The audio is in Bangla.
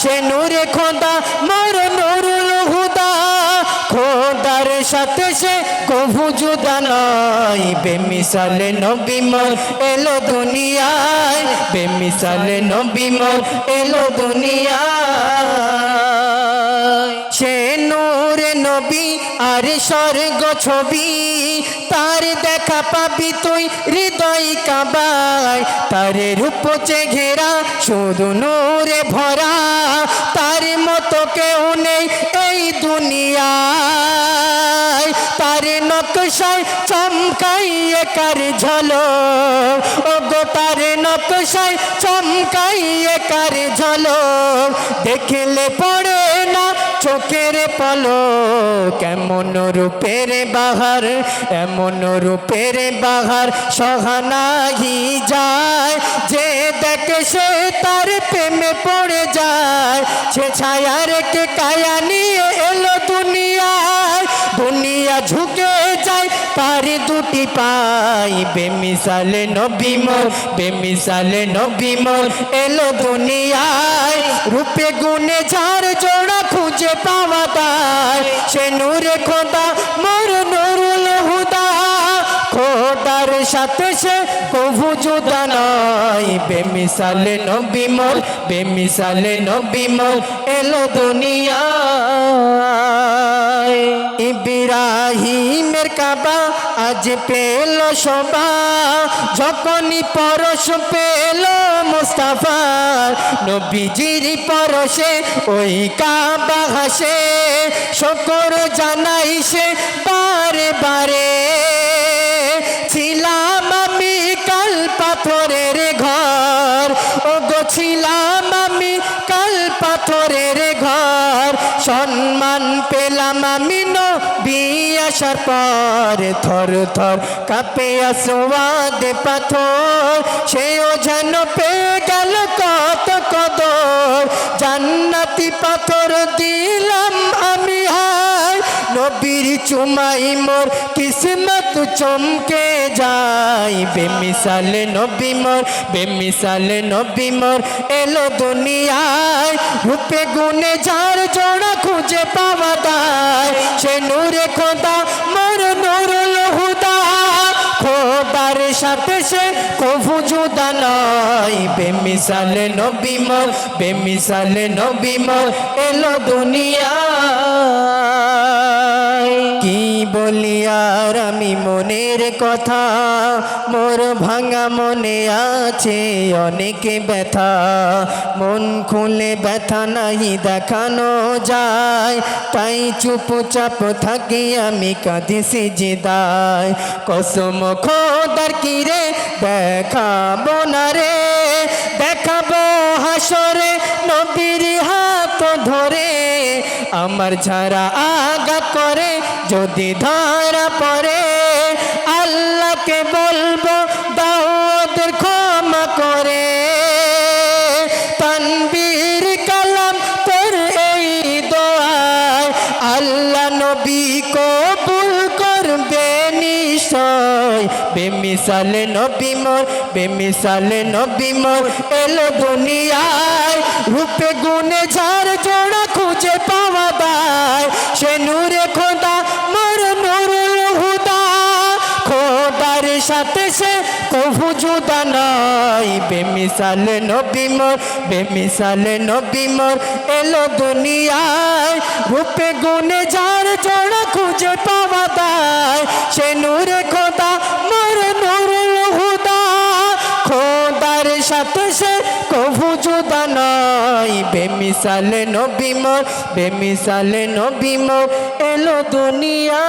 সে নূরে খোদা মোর নুরুল হুদা খোদার সাথে সে কভু জুদা নয় বেমিসালে নবী মোর এলো দুনিয়ায় বেমিসালে নবী মোর এলো দুনিয়ায় সে নূরে নবী আর স্বর্গ ছবি তার দেখা পাবি তুই হৃদয় কাবায় তার রূপচে ঘেরা শুধু নূরে ভরা তার মতো কেউ নেই এই দুনিয়ায় তার নকশায় চমকাইয়ে কার ঝলক ও গো তার নকশায় চমকাইয়ে কার ঝলক দেখলে পড়ে না চোখের পলক কেমন রূপের বাহার এমন রূপের বাহার সহানাহি যায় যে দেখে সে তার প্রেমে পড়ে যায় সে ছায়া রেখে কায়া নিয়ে এলো দুনিয়ায় দুনিয়া ঝুঁকে যায় তার দুটি পাই বেমিসালে নবী মোর বেমিসালে নবী মোর এলো দুনিয়ায় রূপে গুণে যার জোড়া খুঁজে পাওয়া যায় সে নূরে খোদা মোর নুরুল হুদা খোদার সাথে সে কভু জুদা নয় বেমিসালে নবী মোর বেমিসালে নবী মোর এলো দুনিয়ায় ইব্রাহিমের কাবা আজ পেল শোভা যখনই পরশ পেল মুস্তাফা নবীজির পরশে ওই কাবা হাসে শুকর জানাই সে বারে বারে ছিলাম আমি কাল পাথরের ঘর ও গো ছিলাম আমি কাল পাথরের ঘর সম্মান পেলাম আমি নবী আসার পর থর থর কাঁপে আসওয়াদ পাথর সেও যেন পেয়ে গেল কত কদর জান্নাতি পাথর দিলাম আমি হায় নবীর চুমাই মোর কিসমত চমকে যায় বেমিসালে নবী মোর বেমিসালে নবী মোর এলো দুনিয়ায় রূপে গুণে যার জোড়া খুঁজে পাওয়া যায় সে নূরে খোদা মোর নুরুল হুদা খোদার সাথে সে কভু জুদা নয় বেমিসালে নবী মোর বেমিসালে নবী মোর এলো দুনিয়ায় কি বলি আর আমি মনের কথা মোর ভাঙা মনে আছে অনেক ব্যথা মন খুলে ব্যথা নাহি দেখানো যায় তাই চুপচাপ থাকি আমি কাঁদি সিজদায় কসম খোদার কি রে দেখাবো না রে দেখাবো হাসরে নবীর হাত ধরে আমার যারা আঘাত করে যদি ধরা পড়ে আল্লাহকে বলবো দাও ওদের ক্ষমা করে তানবীর কালাম তোর এই দোয়ায় আল্লাহ নবী কবুল করবে নিশ্চয় বেমিসালে নবী মোর বেমিসালে নবী মোর এলো দুনিয়ায় রূপে গুণে যার জোড়া খুঁজে পাওয়া যায় সে নূরে খোদা মোর নুরুল হুদা খোদার সাথে সে কভু জুদা নয় বেমিসালে নবী মোর বেমিসালে নবী মোর এলো দুনিয়ায় রূপে গুণে যার জোড়া খুঁজে পাওয়া যায় সে নূরে খোদা মোর নুরুল হুদা খোদার সাথে সে কভু জুদা নয় বেমিসালে নবী মোর বেমিসালে নবী মোর এলো দুনিয়ায়।